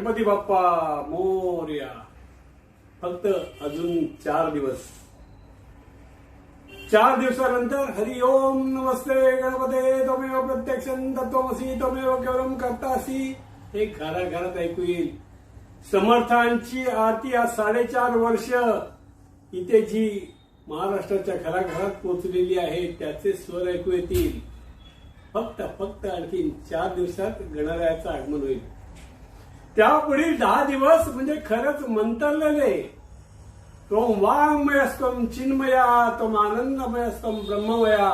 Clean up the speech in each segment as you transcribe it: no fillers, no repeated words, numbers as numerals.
गणपती बाप्पा मोरया. फक्त अजून 4 दिवस. 4 दिवसानंतर हरि ओम नमस्ते गणपते त्वमेव प्रत्यक्षं तत्त्वमसि त्वमेव केवलं कर्तासि हे घराघरात ऐकू येईल. समर्थांची आरती आज 4.5 वर्ष इथे जी महाराष्ट्राच्या घराघरात पोहोचलेली आहे त्याचे स्वर ऐकू येतील. फक्त आणखी 4 दिवसात गणरायाचं आगमन होईल. त्यापुढील 10 दिवस म्हणजे खरंच मंतरलेले. त्वं वाङ्मयस्त्वं चिन्मया त्वं आनंदमयस्त्वं ब्रह्ममया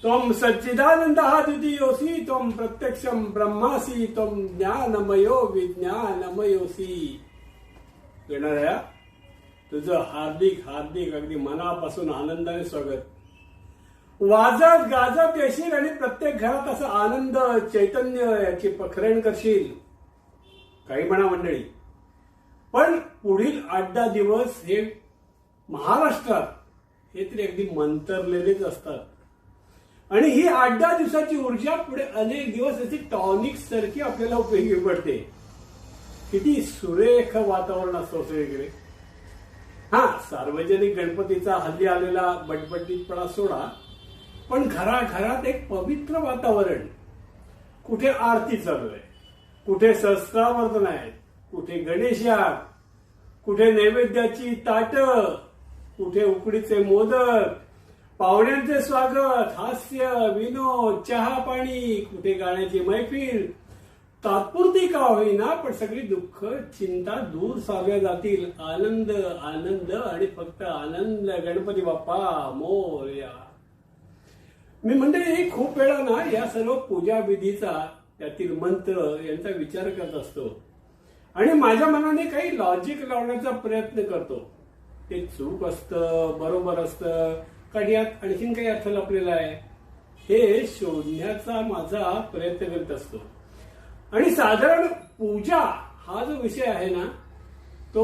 त्वं सच्चिदानन्दः द्वितीयोऽसि त्वं प्रत्यक्षं ब्रह्मासि त्वं ज्ञानमयो विज्ञानमयोऽसि. गणराया तुझं हार्दिक अगदी मनापासून आनंदाने स्वागत. वाजत गाजत येशील आणि प्रत्येक घरात असं आनंद चैतन्य याची पखरण करशील. काही म्हणा मंडळी, पण पुढील 8-10 दिवस हे महाराष्ट्रात हे तरी अगदी मंतरलेलेच असतात. आणि ही 8-10 दिवसाची ऊर्जा पुढे अनेक दिवस अशी टॉनिक सारखी आपल्याला उपयोगी पडते. किती सुरेख वातावरण असतं सगळीकडे. सार्वजनिक गणपतीचा हल्ली आलेला बटबटीतपणा सोडा, पण घराघरात एक पवित्र वातावरण. कुठे आरती चालू आहे, कुठे सहस्रावर्तन आहे, कुठे गणेश याग, कुठे नैवेद्याची ताट, कुठे उकडीचे मोदक, पाहुण्यांचे स्वागत, हास्य विनोद, चहा पाणी, कुठे गाण्याची मैफिल. तात्पुरती का होईना पण सगळी दुःख चिंता दूर सारल्या जातील. आनंद आनंद आणि फक्त आनंद. गणपती बाप्पा मोरया. मी म्हणजे खूप वेळा ना या सर्व पूजा विधीचा, त्यातील मंत्र यांचा विचार करत असतो आणि माझ्या मनाने काही लॉजिक लावण्याचा प्रयत्न करतो. ते चूक असतं, बरोबर असतं, कारण यात आणखीन काही अर्थ लपलेला आहे हे शोधण्याचा माझा प्रयत्न करत असतो. आणि साधारण पूजा हा जो विषय आहे ना तो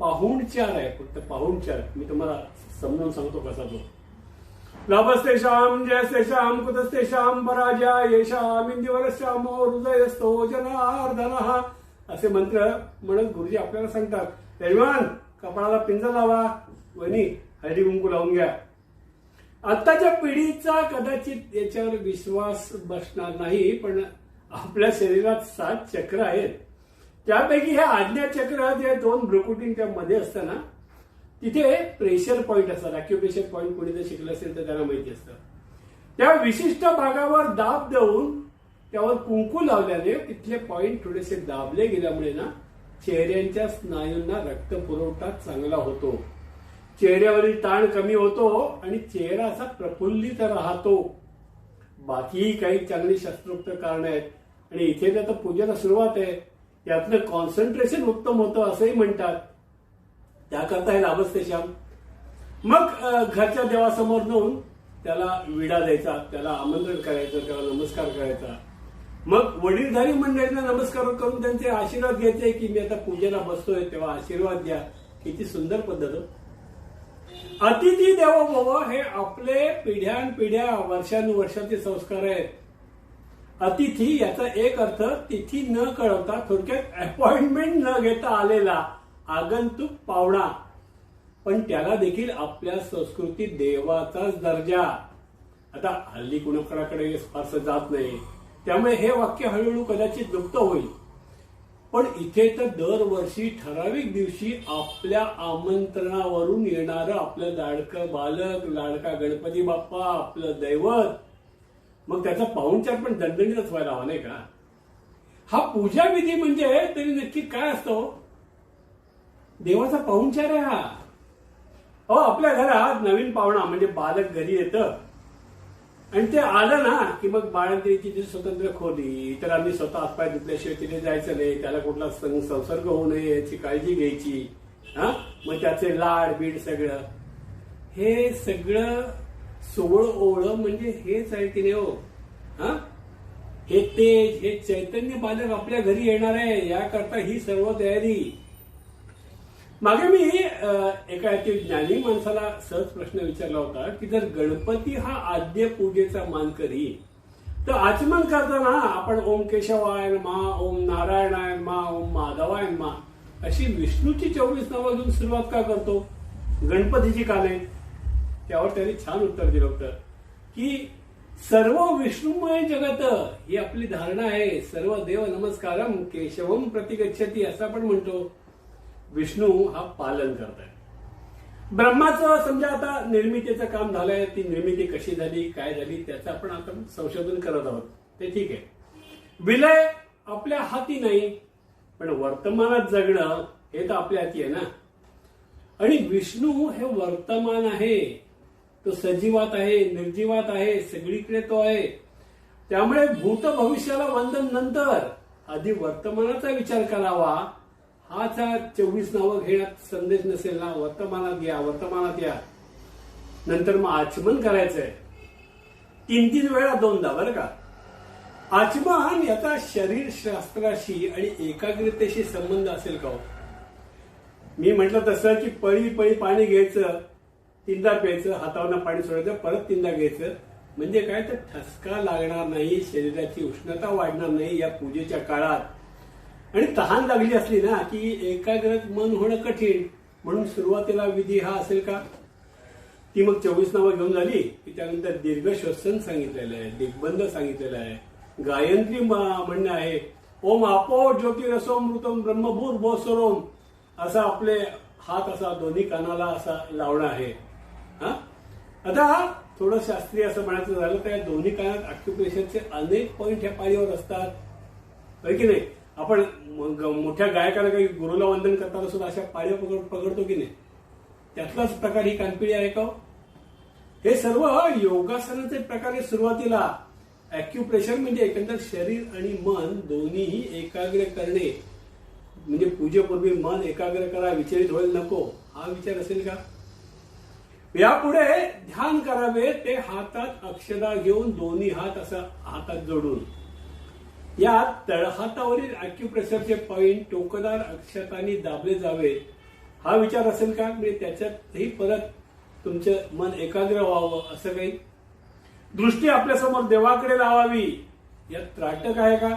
पाहुणचार आहे. फक्त पाहुणचार. मी तुम्हाला समजावून सांगतो कसा तो. लाभस्तेषां जयस्तेषां कुतस्तेषां पराजया येषां इंदिवरस्यामो हृदयस्थो जनार्दनः असे मंत्र म्हणत गुरुजी आपल्याला सांगतात. यजमान कपाळाला पिंजर लावा, वहिनी हळदी कुंकू लावून घ्या. आताच्या पिढीचा कदाचित याच्यावर विश्वास बसणार नाही, पण आपल्या शरीरात 7 चक्र आहेत. त्यापैकी हे आज्ञा चक्र जे 2 भ्रुकुटींच्या मध्ये असताना तिथे प्रेशर पॉइंट असतात. अॅक्युप्रेशर पॉइंट कोणी जर शिकलं असेल तर त्यांना माहिती असतं. त्या विशिष्ट भागावर दाब देऊन त्यावर कुंकू लावल्याने तिथले पॉइंट थोडेसे दाबले गेल्यामुळे ना चेहऱ्यांच्या स्नायूंना रक्त पुरवठा चांगला होतो. चेहऱ्यावरील ताण कमी होतो आणि चेहरा असा प्रफुल्लित राहतो. बाकी काही चांगली शास्त्रोक्त कारण आहेत आणि इथे तर पूजेला सुरुवात आहे. यातलं कॉन्सन्ट्रेशन उत्तम होतं असंही म्हणतात. त्याकरता हे लाभस्तेषां. मग घरच्या देवासमोर नेऊन त्याला विडा द्यायचा, त्याला आमंत्रण करायचं, त्याला नमस्कार करायचा. मग वडीलधारी मंडळींना नमस्कार करून त्यांचे आशीर्वाद घ्यायचे की मी आता पूजेला बसतोय तेव्हा आशीर्वाद द्या. किती सुंदर पद्धत. अतिथी देवो भव हे आपले पिढ्यानपिढ्या वर्षानुवर्षाचे संस्कार आहेत. अतिथी याचा एक अर्थ तिथी न कळवता, थोडक्यात अपॉइंटमेंट न घेता आलेला आगंतुक पाहुणा. पण त्याला देखील आपल्या संस्कृतीत देवाचाच दर्जा. आता हल्ली कुणाकडे फारसं जात नाही, त्यामुळे हे वाक्य हळूहळू कदाचित लुप्त होईल. पण इथे तर दरवर्षी ठराविक दिवशी आपल्या आमंत्रणावरून येणारं आपलं लाडकं बालक, लाडका गणपती बाप्पा, आपलं दैवत, मग त्याचा पाहुणचार पण दणदणीतच व्हायला हवा नाही का. हा पूजा विधी म्हणजे तरी नक्की काय असतो. देवाचा पाहुणचार आहे हा. आपल्या घरात नवीन पाहुणा म्हणजे बालक घरी येतं आणि ते आलं ना की मग बाळंतीची जी स्वतंत्र खोली, इतरांनी स्वतः हातपाय धुतल्याशिवाय तिथे जायचं नाही, त्याला कुठला संसर्ग होऊ नये याची काळजी घ्यायची. मग त्याचे लाड बीड सगळं, हे सगळं सोळ ओळ म्हणजे हेच आहे की नाही हो. हे तेज, हे चैतन्य बालक आपल्या घरी येणार आहे, याकरता ही सर्व तयारी. मागे मी एका ज्ञानी माणसाला सहज प्रश्न विचारला होता की जर गणपती हा आद्य पूजेचा मानकरी तर आचमन करताना आपण ओम केशवाय नमः, ओम नारायणाय नमः, ओम माधवाय नमः अशी विष्णूची 24 नावं घेऊन सुरुवात का करतो, गणपतीची का नाही? त्यावर त्यांनी छान उत्तर दिलं होतं की सर्व विष्णुमय जगत ही आपली धारणा आहे. सर्व देव नमस्कारम केशवम प्रतिगच्छती असं आपण म्हणतो. विष्णू हा पालन करताय. ब्रह्माचं समजा आता निर्मितीचं काम झालंय, ती निर्मिती कशी झाली, काय झाली त्याचं आपण आता संशोधन करत आहोत, ते ठीक आहे. विलय आपल्या हाती नाही, पण वर्तमानात जगणं हे तर आपल्या हाती आहे ना. आणि विष्णू हे वर्तमान आहे, तो सजीवात आहे, निर्जीवात आहे, सगळीकडे तो आहे. त्यामुळे भूत भविष्याला वंदन नंतर आधी वर्तमानाचा विचार करावा. हाच 24 नावं घेण्यात संदेश नसेल ना. वर्तमानात या, वर्तमानात या, नंतर मग आचमन करायचंय 3 वेळा 2दा बरं का. आचमन याचा शरीर शास्त्राशी आणि एकाग्रतेशी संबंध असेल का? मी म्हटलं तसं की पळी पळी पाणी घ्यायचं, 3दा प्यायचं, हातावरनं पाणी सोडायचं, परत 3दा घ्यायचं. म्हणजे काय तर ठसका लागणार नाही, शरीराची उष्णता वाढणार नाही या पूजेच्या काळात. आणि तहान लागली असली ना की एकाग्रत मन होणं कठीण, म्हणून सुरुवातीला विधी हा असेल का? ती मग 24 नावं घेऊन झाली की त्यानंतर दीर्घ श्वसन सांगितलेलं आहे, दिग्बंध सांगितलेलं आहे, गायत्री म्हणणं आहे. ओम आपो ज्योतिरसोमृतम ब्रह्मभूर भोसरोम असा आपले हात असा दोन्ही कानाला असा लावणं आहे. आता थोडं शास्त्रीय असं म्हणायचं झालं तर या दोन्ही कानात ऑक्युपेशनचे अनेक पॉइंट ह्या पाळीवर असतात, होय की नाही? आपण मोठ्या गायकाला काही गुरुला वंदन करताना सुद्धा अशा पाळी पकडतो की नाही? त्यातलाच प्रकार ही कानपिळी आहे का? हे सर्व योगासनाचे प्रकारे सुरुवातीला अॅक्युप्रेशर म्हणजे एकंदर शरीर आणि मन दोन्हीही एकाग्र करणे. म्हणजे पूजेपूर्वी मन एकाग्र करा, विचलित व्हायला नको, हा विचार असेल का? यापुढे ध्यान करावे ते हातात अक्षदा घेऊन दोन्ही हात असा हातात जोडून. यात तळहातावरील अॅक्युप्रेशरचे पॉइंट टोकदार अक्षतांनी दाबले जावे, हा विचार असेल का? म्हणजे त्याच्यातही परत तुमचं मन एकाग्र व्हावं असं काही. दृष्टी आपल्यासमोर देवाकडे लावावी, यात त्राटक आहे का?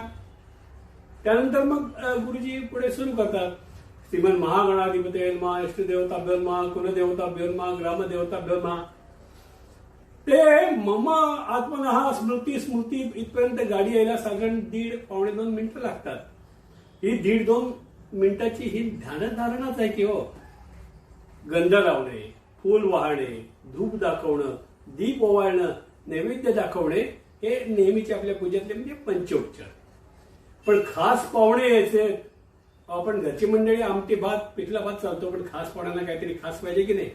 त्यानंतर मग गुरुजी पुढे सुरू करतात. श्रीमन महागणाधिपते नमः, इष्टदेवताभ्यो नमः, कुलदेवताभ्यो नमः, ग्रामदेवताभ्यो नमः. ते मम आत्मनः स्मृती इथपर्यंत गाडी यायला साधारण 1.5-2 मिनिटं लागतात. ही 1.5-2 मिनिटाची ही ध्यानधारणाच आहे की हो. गंध लावणे, फूल वाहणे, धूप दाखवणं, दीप ओवाळणं, नैवेद्य दाखवणे हे नेहमीचे आपल्या पूजेतले म्हणजे पंचोपचार. पण खास पाहुणे यायचे, आपण घरची मंडळी आमटी भात पिठला भात चालतो, पण खास पाहुण्यांना काहीतरी खास पाहिजे की नाही,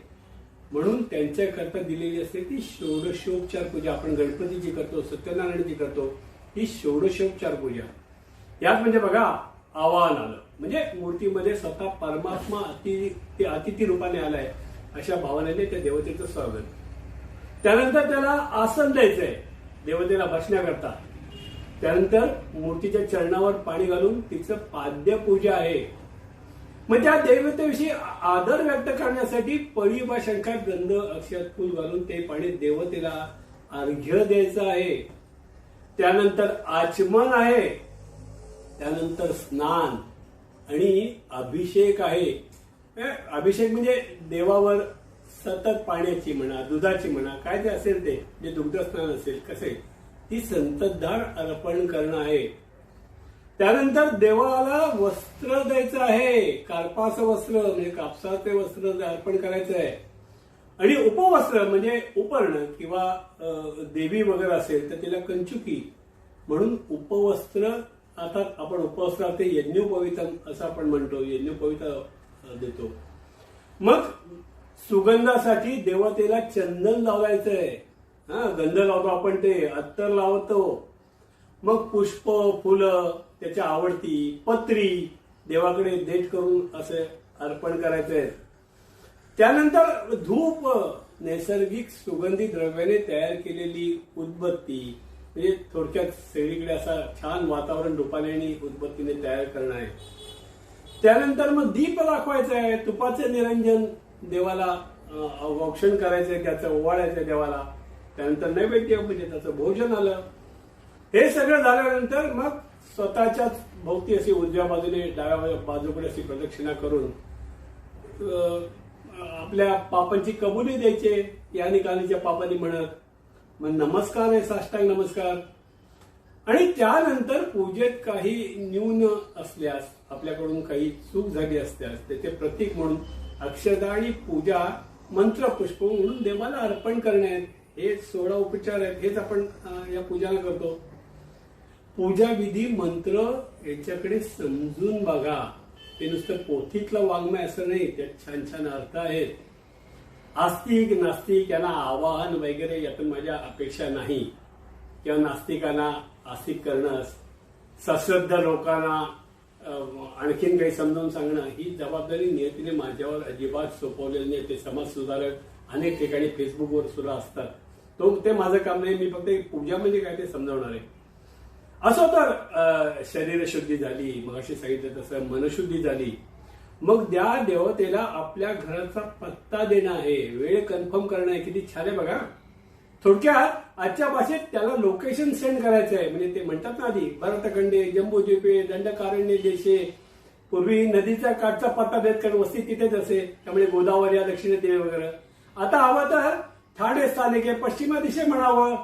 म्हणून त्यांच्याकरता दिलेली असते ती षोडशोपचार पूजा. आपण गणपतीची करतो, सत्यनारायणची करतो, ही षोडशोपचार पूजा. यात म्हणजे बघा आवाहन आलं म्हणजे मूर्तीमध्ये स्वतः परमात्मा अतिथी रूपाने आलाय अशा भावनेने त्या देवतेचं स्वागत. त्यानंतर त्याला आसन द्यायचंय देवतेला बसण्याकरता. त्यानंतर मूर्तीच्या चरणावर पाणी घालून तिचं पाद्यपूजा आहे. मग त्या देवतेविषयी आदर व्यक्त करण्यासाठी पळी वा शंखात गंध अक्षत फूल घालून ते पाणी देवतेला अर्घ्य द्यायचं आहे. त्यानंतर आचमन आहे, त्यानंतर स्नान आणि अभिषेक आहे. अभिषेक म्हणजे देवावर सतत पाण्याची म्हणा, दुधाची म्हणा, काय ते असेल ते, जे दुग्ध स्नान असेल कसे, ती संततधार अर्पण करणं आहे. त्यानंतर देवाला वस्त्र द्यायचं आहे, कार्पाचं वस्त्र म्हणजे कापसाचे वस्त्र अर्पण करायचं आहे. आणि उपवस्त्र म्हणजे उपर्ण किंवा देवी वगैरे असेल तर तिला कंचुकी म्हणून उपवस्त्र. आता आपण उपवस्त्र ते यज्ञोपवीतम असं आपण म्हणतो, यज्ञोपवीत देतो. मग सुगंधासाठी देवतेला चंदन लावायचंय, गंध लावतो आपण, ते अत्तर लावतो. मग पुष्प, फुलं, त्याच्या आवडती पत्री देवाकडे देठ करून असे अर्पण करायचंय. त्यानंतर धूप, नैसर्गिक सुगंधी द्रव्याने तयार केलेली उदबत्ती, म्हणजे थोडक्यात सगळीकडे असा छान वातावरण धुपाने आणि उदबत्तीने तयार करणं आहे. त्यानंतर मग दीप दाखवायचं आहे, तुपाचे निरंजन देवाला औक्षण करायचंय, त्याचं ओवाळायचंय देवाला. त्यानंतर नैवेद्य म्हणजे त्याचं भोजन आलं. हे सगळं झाल्यानंतर मग स्वतःच्याच भोवती अशी उजव्या बाजूने डाव्या बाजूकडे अशी प्रदक्षिणा करून आपल्या पापांची कबुली द्यायचे, या निकालीच्या पापांनी म्हणत. मग नमस्कार आहे, साष्टांग नमस्कार. आणि त्यानंतर पूजेत काही न्यून असल्यास, आपल्याकडून काही चूक झाली असल्यास त्याचे प्रतीक म्हणून अक्षता आणि पूजा मंत्रपुष्प म्हणून देवाला अर्पण करणे, हे 16 उपचार आहेत. हेच आपण या पूजाला करतो. पूजा विधी मंत्र याच्याकडे समजून बघा. ते नुसतं पोथीतलं वाङ्मय असं नाही, त्यात छान छान अर्थ आहेत. आस्तिक नास्तिक यांना आवाहन वगैरे यातून माझ्या अपेक्षा नाही, किंवा नास्तिकांना आस्तिक करणं, सश्रद्ध लोकांना आणखीन काही समजावून सांगणं, ही जबाबदारी नियतीने माझ्यावर अजिबात सोपवलेली नाही. ते समाज सुधारक अनेक ठिकाणी फेसबुकवर सुद्धा असतात. ते माझं काम नाही. मी फक्त पूजा म्हणजे काय ते समजावणार आहे. असं तर शरीरशुद्धी झाली, मग अशी सांगितलं तसं मनशुद्धी झाली. मग त्या देवतेला आपल्या घराचा पत्ता देणं आहे, वेळ कन्फर्म करणं आहे. किती छान आहे बघा. थोडक्यात आजच्या भाषेत त्याला लोकेशन सेंड करायचं आहे. म्हणजे ते म्हणतात ना आधी भरतखंडे, जम्बूद्वीपे, दंडकारण्य देशे. पूर्वी नदीचा काठचा पत्ता देत, कारण वस्ती तिथेच असे, त्यामुळे गोदावरी या दक्षिणेत वगैरे. आता हवं तर ठाणे स्थानिके पश्चिमा दिशे म्हणावं.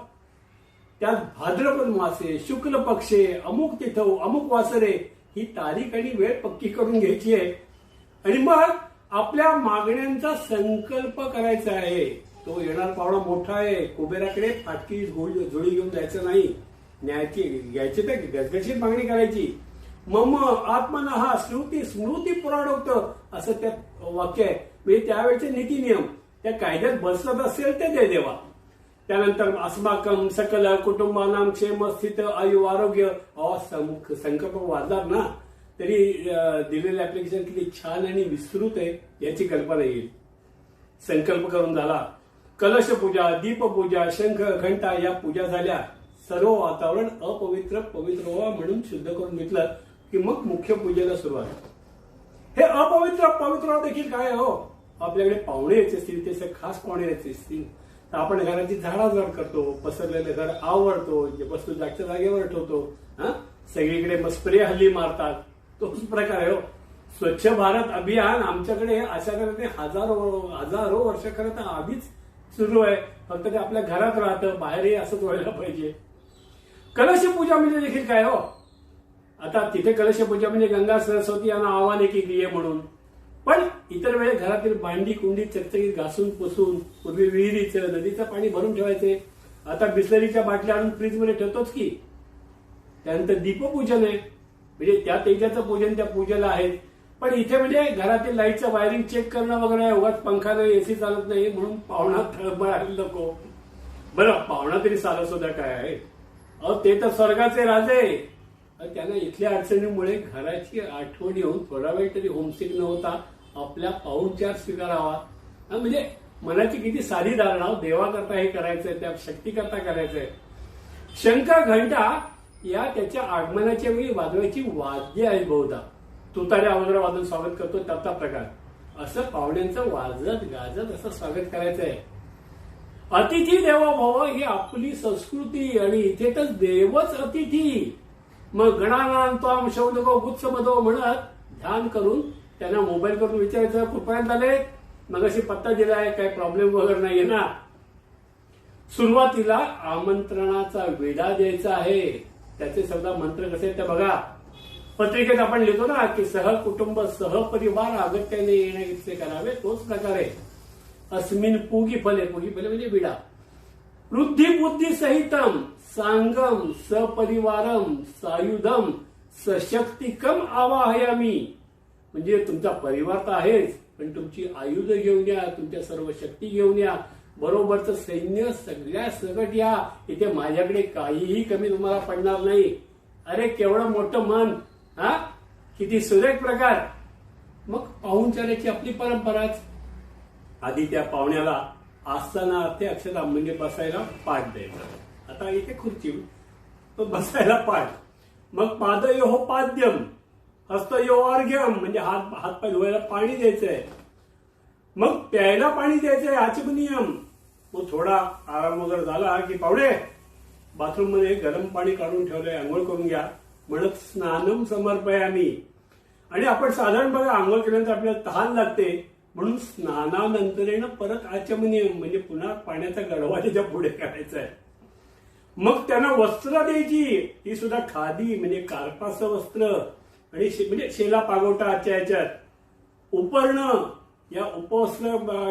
त्यात भाद्रपद मासे, शुक्ल पक्षे, अमुक तिथं अमुक वासरे, ही तारीख आणि वेळ पक्की करून घ्यायची आहे. आणि मग आपल्या मागण्यांचा संकल्प करायचा आहे. तो येणार पावडा मोठा आहे, कुबेराकडे फाटकी झोळी घेऊन जायचं नाही, न्यायची घ्यायची तर गसगशीत मागणी करायची. मम आत्मनः स्मृती स्मृती पुराणोक्त असं त्या वाक्य आहे. म्हणजे त्यावेळेचे नीती नियम त्या कायद्यात बसत असेल ते दे देवा. त्यानंतर अस्माकम सकल कुटुंबानाम क्षेम स्थित आयु आरोग्य. संकल्प वाजणार ना तरी दिलेलं ऍप्लिकेशन किती छान आणि विस्तृत आहे याची कल्पना येईल. संकल्प करून झाला. कलश पूजा, दीपपूजा, शंख घंटा या पूजा झाल्या. सर्व वातावरण अपवित्र पवित्र व्हावं म्हणून शुद्ध करून घेतलं की मग मुख्य पूजेला सुरुवात. हे अपवित्र पवित्र देखील काय हो, आपल्याकडे पाहुणे यायचे असतील, त्याचे खास पाहुणे यायचे असतील तर आपण घराची झाडाझाड करतो, पसरलेलं घर आवडतो, वस्तू जागच्या जागेवर ठेवतो. सगळीकडे मग स्प्रे हल्ली मारतात, तोच प्रकार आहे हो. स्वच्छ भारत अभियान आमच्याकडे अशा करते हजारो वर्ष करत आधीच सुरू आहे. फक्त ते आपल्या घरात राहतं, बाहेरही असंच व्हायला पाहिजे. कलश पूजा म्हणजे देखील काय हो, आता तिथे कलश पूजा म्हणजे गंगा सरस्वती यांना आव्हान आहे की क्रिये म्हणून. पण इतर वेळेस घरातील भांडी कुंडी चकचकीत घासून पुसून, पूर्वी विहिरीचं नदीचं पाणी भरून ठेवायचे, आता बिस्लरीच्या बाटल्या आणून फ्रीजमध्ये ठेवतोच की. त्यानंतर दीपपूजन आहे, म्हणजे त्या तेजाचं पूजन त्या पूजेला आहे. पण इथे म्हणजे घरातील लाईटचं वायरिंग चेक करणं वगैरे, उगाच पंखा नाही, एसी चालत नाही म्हणून पाहुणा थळबळायला नको. बरं, पाहुणा तरी साला सुद्धा काय आहे, ते तर स्वर्गाचे राजे. त्यांना इथल्या अडचणीमुळे घराची आठवण येऊन थोडा वेळ तरी होमसिक न होता आपल्या पाहुणचार स्वीकारावा. म्हणजे मनाची किती साधी धारणा, देवाकरता हे करायचंय, त्या शक्तीकरता करायचंय. शंख घंटा या त्याच्या आगमनाच्या वेळी वाजवायची वाद्य आहेत बहुधा. तुतारे अगोदर वाजून स्वागत करतो त्याचा प्रकार. असं पाहुण्यांचं वाजत गाजत असं स्वागत करायचंय. अतिथी देवो भव ही आपली संस्कृती, आणि इथे तर देवच अतिथी. मग गणानांत्वाम शौनको गुत्समदो म्हणत ध्यान करून त्यांना मोबाईल करून विचारायचं कुठपर्यंत आले, मग अशी पत्ता दिलाय, काय प्रॉब्लेम वगैरे नाहीये ना. सुरुवातीला आमंत्रणाचा विडा द्यायचा आहे. त्याचे सगळा मंत्र कसे ते बघा. पत्रिकेत आपण लिहितो ना की सहकुटुंब सहपरिवार अगत्याने येणे करावे, तोच प्रकार आहे. अस्मिन पूगी फले म्हणजे विडा. वृद्धी बुद्धी सहितम सांगम सपरिवारम सायुधम सशक्तिकम आवाहयामी. म्हणजे तुमचा परिवार तर आहेच, पण तुमची आयुध घेऊन या, तुमच्या सर्व शक्ती घेऊन या, बरोबरचं सैन्य सगळ्या सकट या. इथे माझ्याकडे काहीही कमी तुम्हाला पडणार नाही. अरे केवढं मोठं मन, किती सुरेख प्रकार. मग पाहुणचाराची आपली परंपराच. आधी त्या पाहुण्याला आस्थाना अर्थे अक्षता म्हणजे बसायला पाठ द्यायचा. आता इथे खुर्ची, बसायला पाठ. मग पादयो पाद्यम, हस्तयो अर्घ्यम म्हणजे हातपाय धुवायला पाणी द्यायचंय. मग प्यायला पाणी द्यायचंय, आचमनियम. मग थोडा आराम वगैरे झाला की पाहुणे बाथरूम मध्ये गरम पाणी काढून ठेवलंय, आंघोळ करून घ्या म्हणत स्नानम समर्पयामी. आणि आपण साधारण बघा आंघोळ केल्यानंतर आपल्याला तहान लागते, म्हणून स्नानानंतरेण परत आचमनीयम म्हणजे पुन्हा पाण्याचा गडवा त्याच्या पुढे करायचा आहे. मग त्यांना वस्त्र द्यायची, ही सुद्धा खादी म्हणजे कार्पाचं वस्त्र आणि म्हणजे शेला पागोटा आजच्या याच्यात. उपर्ण या उपवस्त्र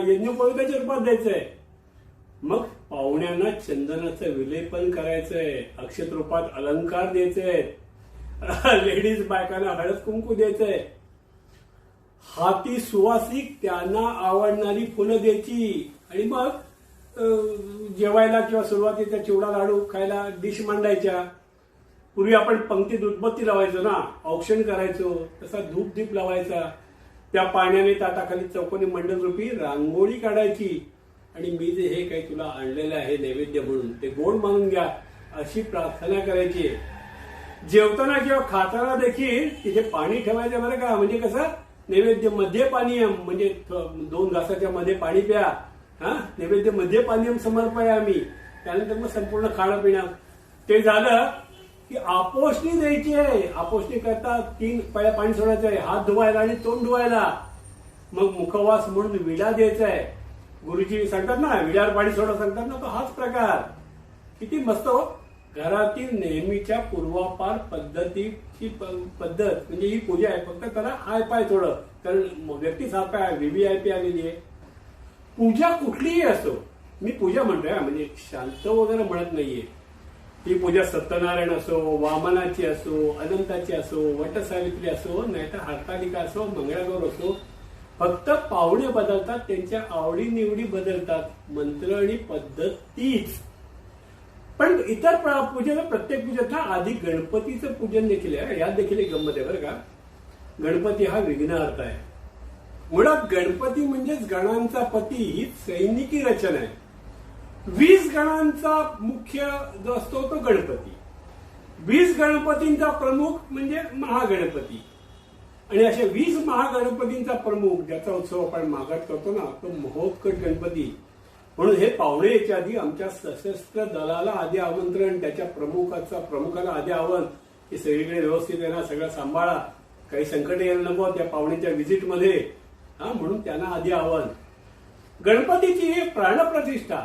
यज्ञोपवीताच्या रूपात द्यायचंय. मग पाहुण्यांना चंदनाचं विलेपन करायचंय, अक्षत रूपात अलंकार द्यायचे, लेडीज बायकांना हळद कुंकू द्यायचंय, हाती सुवासिक त्यांना आवडणारी फुलं द्यायची. आणि मग जेवायला किंवा सुरुवातीचा चिवडा लाडू खायला डिश मांडायच्या. पूर्वी आपण पंक्तीत उदबत्ती लावायचो ना, औक्षण करायचो, तसा धूप दीप लावायचा. त्या पाण्याने ताटाखाली चौकोनी मंडल रूपी रांगोळी काढायची. आणि मी जे हे काही तुला आणलेलं आहे नैवेद्य म्हणून ते गोड मानून घ्या अशी प्रार्थना करायची. जेवताना किंवा खाताना देखील तिथे पाणी ठेवायचं बरं का. म्हणजे कसं नैवेद्य मध्ये पानीयम म्हणजे 2 घासाच्या मध्ये पाणी प्या. नैवेद्य मध्ये पानीयम समर्पयामी. त्यानंतर मग संपूर्ण खाणं पिणं. ते झालं की आपोषणी द्यायची आहे. आपोषणी करता 3 पळ्या पाणी सोडायचं आहे, हात धुवायला आणि तोंड धुवायला. मग मुखवास म्हणून विडा द्यायचा आहे. गुरुजी सांगतात ना विड्यावर पाणी सोडा सांगतात ना, तो हाच प्रकार. किती मस्त हो. घरातील नेहमीच्या पूर्वापार पद्धतीची पद्धत म्हणजे ही पूजा आहे. फक्त त्याला हाय पाय थोडं, कारण व्यक्तीच हाय पाय व्हीव्हीआयपी आलेली आहे. पूजा कुठलीही असो, मी पूजा म्हणतोय म्हणजे शांत वगैरे म्हणत नाहीये. ही पूजा सत्यनारायण असो, वामनाची असो, अनंताची असो, वटसावित्री असो, नाहीतर हरतालिका असो, मंगळागौर असो, फक्त पाहुणे बदलतात, त्यांच्या आवडीनिवडी बदलतात, मंत्र आणि पद्धत तीच. पण इतर पूजेला प्रत्येक पूजेत ना आधी गणपतीचं पूजन देखील आहे. यात देखील एक गंमत आहे बरं का. गणपती हा विघ्नहर्ता आहे. मुळात गणपती म्हणजेच गणांचा पती ही सैनिकी रचना आहे. 20 गणांचा मुख्य जो असतो तो गणपती. 20 गणपतींचा प्रमुख म्हणजे महागणपती. आणि अशा 20 महागणपतींचा प्रमुख ज्याचा उत्सव आपण मागात करतो ना, तो महोत्कट गणपती. म्हणून हे पाहुणे याच्या आधी आमच्या सशस्त्र दलाला आधी आमंत्रण, त्याच्या प्रमुखाला आधी आव्हान की सगळीकडे व्यवस्थित आहे ना, सगळं सांभाळा, काही संकट यायला नको त्या पाहुण्याच्या व्हिजिटमध्ये. म्हणून त्यांना आधी आव्हान. गणपतीची प्राणप्रतिष्ठा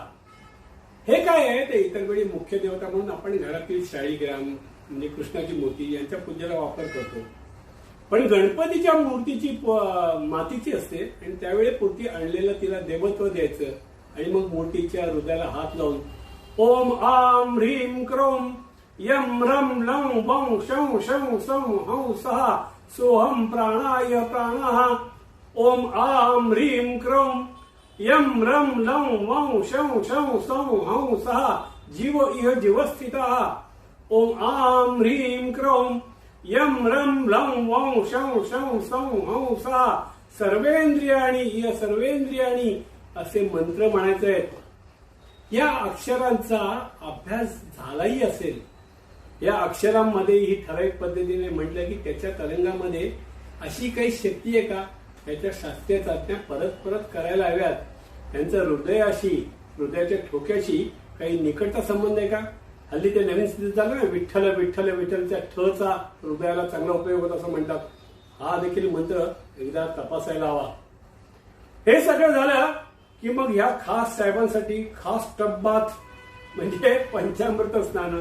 हे काय आहे, ते इतर वेळी मुख्य देवता म्हणून आपण घरातील शाळीग्राम म्हणजे कृष्णाची मूर्ती यांच्या पूजेला वापर करतो. पण गणपतीच्या मूर्तीची मातीची असते आणि त्यावेळी मूर्ती आणलेलं तिला देवत्व द्यायचं. आणि मग मूर्तीच्या हृदयाला हात लावून ओम आम ह्रीम क्रोम यम रम लम वं शं शं सं हं सहा सोहम प्राणाय प्राणः. ओम आम ह्रीम क्रोम यम रम लम वं शं शं सं हं सहा जीव इह जीवस्थितः. ओम आम ह्रीम क्रोम यम रम लम वं शं शं सं हं सहा सर्वेंद्रियाणी इह सर्वेंद्रियाणी असे मंत्र म्हणायचे आहेत. या अक्षरांचा अभ्यास झालाही असेल. या अक्षरांमध्ये ही ठराविक पद्धतीने म्हटलं की त्याच्या तरंगामध्ये अशी काही शक्ती आहे का, त्याच्या शास्त्रीय चाचण्या परत परत करायला हव्यात. त्यांचं हृदयाशी हृदयाच्या ठोक्याशी काही निकटचा संबंध आहे का. हल्ली ते नवीन स्थितीत झालं ना, विठ्ठल विठ्ठल विठ्ठलच्या ठचा हृदयाला चांगला उपयोग होत असं म्हणतात. हा देखील मंत्र एकदा तपासायला हवा. हे सगळं झालं की मग ह्या खास साहेबांसाठी खास टब्बात म्हणजे पंचामृत स्नान,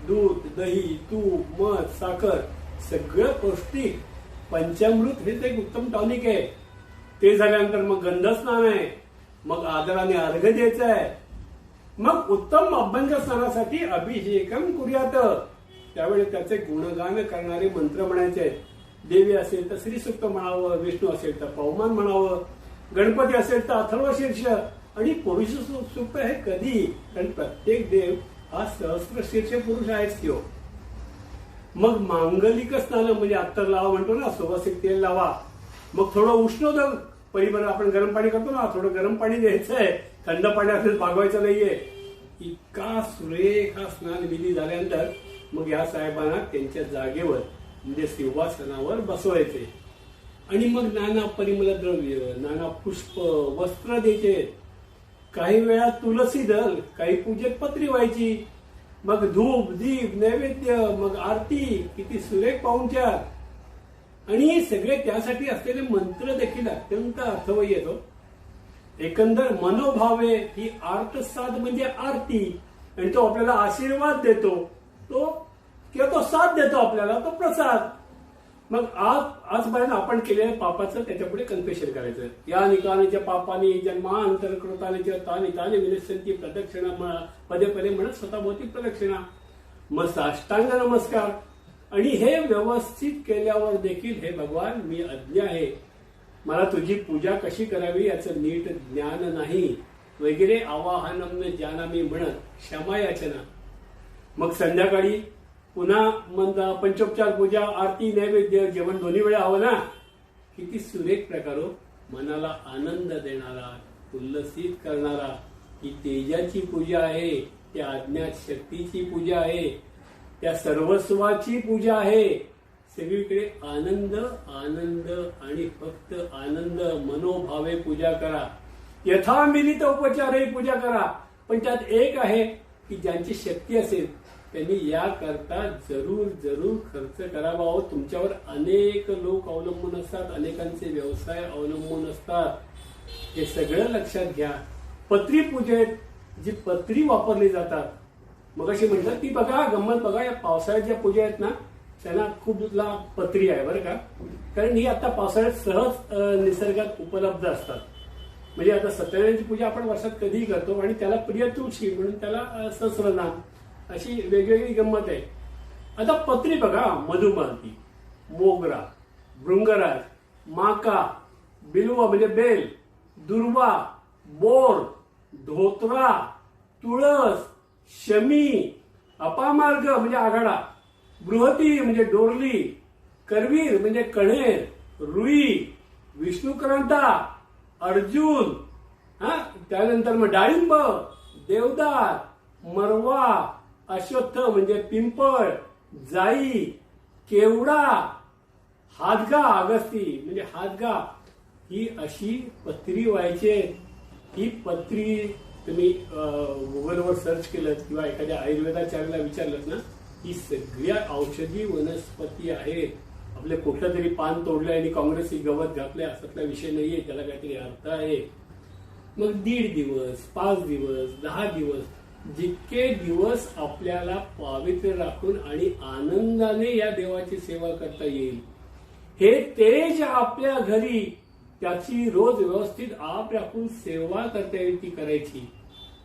दूध दही तूप मध साखर सगळं पौष्टिक पंचामृत हेच एक उत्तम टॉनिक आहे. ते झाल्यानंतर मग गंधस्नान आहे. मग आदराने अर्घ्य द्यायचं आहे. मग उत्तम अभ्यंग स्नानासाठी अभिषेकम कुर्यात. त्यावेळी त्याचे गुणगान करणारे मंत्र म्हणायचे आहेत. देवी असेल तर श्रीसूक्त म्हणावं, विष्णू असेल तर पवमान म्हणावं, गणपती असेल तर अथर्वशीर्ष आणि पुरुष सूक्त हे कधी, कारण प्रत्येक देव हा सहस्त्रशीर्ष पुरुष आहेच किंवा. मग मांगलिक स्नान म्हणजे अत्तर लावा म्हणतो ना, सुवासिक तेल लावा. मग थोडं उष्णोदक परिबर आपण गरम पाणी करतो ना, थोडं गरम पाणी द्यायचंय, थंड पाणी असेल भागवायचं नाहीये. इतका सुरेख हा स्नान विधी झाल्यानंतर मग या साहेबांना त्यांच्या जागेवर म्हणजे सिंहासनावर बसवायचे. आणि मग नाना परिमल द्रव्य, नाना पुष्प, वस्त्र द्यायचे. काही वेळा तुलसी दल, काही पूजेत पत्री व्हायची. मग धूप दीप नैवेद्य, मग आरती, किती सुरेख पाहुणचार, आणि सगळे त्यासाठी असलेले मंत्र देखील अत्यंत अर्थवयी येतो. एकंदर मनोभावे ही आर्तसाद म्हणजे आरती, आणि तो आपल्याला आशीर्वाद देतो, तो किंवा तो साथ देतो आपल्याला, तो प्रसाद. मग आजपर्यंत आपण केलेल्या पापाचं त्याच्यापुढे कन्फेशन करायचं. या निकालाच्या पापाने जन्मांतर कृताने ताने ताने विनश्यंती प्रदक्षिणा पदे पदे म्हणत स्वतःभोवती प्रदक्षिणा, मग साष्टांग नमस्कार. आणि हे व्यवस्थित केल्यावर देखील हे भगवान मी अज्ञ आहे, मला तुझी पूजा कशी करावी याचं नीट ज्ञान नाही वगैरे आवाहनम ज्ञानामी म्हणत क्षमा याचना. मग संध्याकाळी पुन्हा पंचोपचार पूजा, आरती, नैवेद्य, जेवण दोन्ही वेळा हवं ना. किती सुरेख प्रकार हो, मनाला आनंद देणारा, उल्लसित करणारा. ही तेजाची पूजा आहे, त्या अज्ञात शक्तीची पूजा आहे, त्या सर्वस्वाची पूजा आहे. सगळीकडे आनंद आनंद आणि फक्त आनंद. मनोभावे पूजा करा, यथामिलित उपचारही पूजा करा. पण त्यात एक आहे की ज्यांची शक्ती असेल त्यांनी याकरता जरूर जरूर खर्च करावा. तुमच्यावर अनेक लोक अवलंबून असतात, अनेकांचे व्यवसाय अवलंबून असतात. हे सगळं लक्षात घ्या. पत्री पूजेत जी पत्री वापरली जातात, मग अशी म्हणतात ती बघा गंमत बघा, या पावसाळ्यात ज्या पूजा आहेत ना त्यांना खूप लाभ पत्री आहे बरं का. कारण ही आता पावसाळ्यात सहज निसर्गात उपलब्ध असतात. म्हणजे आता सत्यनारायणची पूजा आपण वर्षात कधीही करतो, आणि त्याला प्रिय तुळशी म्हणून त्याला सहस्रनाम, अशी वेगवेगळी गंमत आहे. आता पत्री बघा, मधुमालती, मोगरा, भृंगराज, माका, बिल्व म्हणजे बेल, दुर्वा, बोर, धोत्रा, तुळस, शमी, अपामार्ग म्हणजे आघाडा, बृहती म्हणजे डोरली, करवीर म्हणजे कण्हेर, रुई, विष्णुक्रांता, अर्जुन, त्यानंतर मग डाळिंब, देवदार, मरवा, अश्वत्थ म्हणजे पिंपळ, जाई, केवडा, हादगा, अगस्ती म्हणजे हादगा. ही अशी पत्री व्हायचे. ही पत्री तुम्ही गुगलवर सर्च केलं किंवा एखाद्या आयुर्वेदाचार्याला विचारलं ना, ही सगळ्या औषधी वनस्पती आहेत. आपले कुठलं तरी पान तोडलंय आणि काँग्रेसी गवत घातलंय असातला विषय नाहीये, त्याला काहीतरी अर्थ आहे. मग 1.5 दिवस, 5 दिवस, 10 दिवस, जितके दिवस आपल्याला पावित्र्य राखून आणि आनंदाने या देवाची सेवा करता येईल, हे तेज आपल्या घरी त्याची रोज व्यवस्थित आप राखून सेवा करता येईल ती करायची.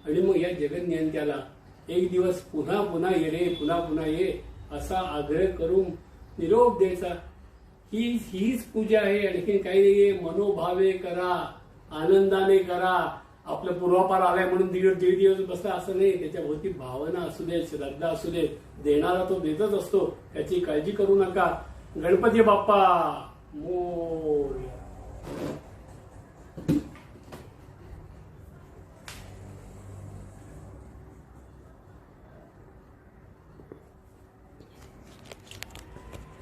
आणि मग या जगन्यंत्याला एक दिवस पुन्हा पुन्हा ये रे, पुन्हा पुन्हा ये असा आग्रह करून निरोप द्यायचा. हीच पूजा आहे, आणखी काही नाहीये. मनोभावे करा, आनंदाने करा. आपलं पूर्वापार आलाय म्हणून दीड दिवस बसला असं नाही. त्याच्या भोवती भावना असू देत, श्रद्धा असू देत. देणारा तो देतच असतो, त्याची काळजी करू नका. गणपती बाप्पा मोरया.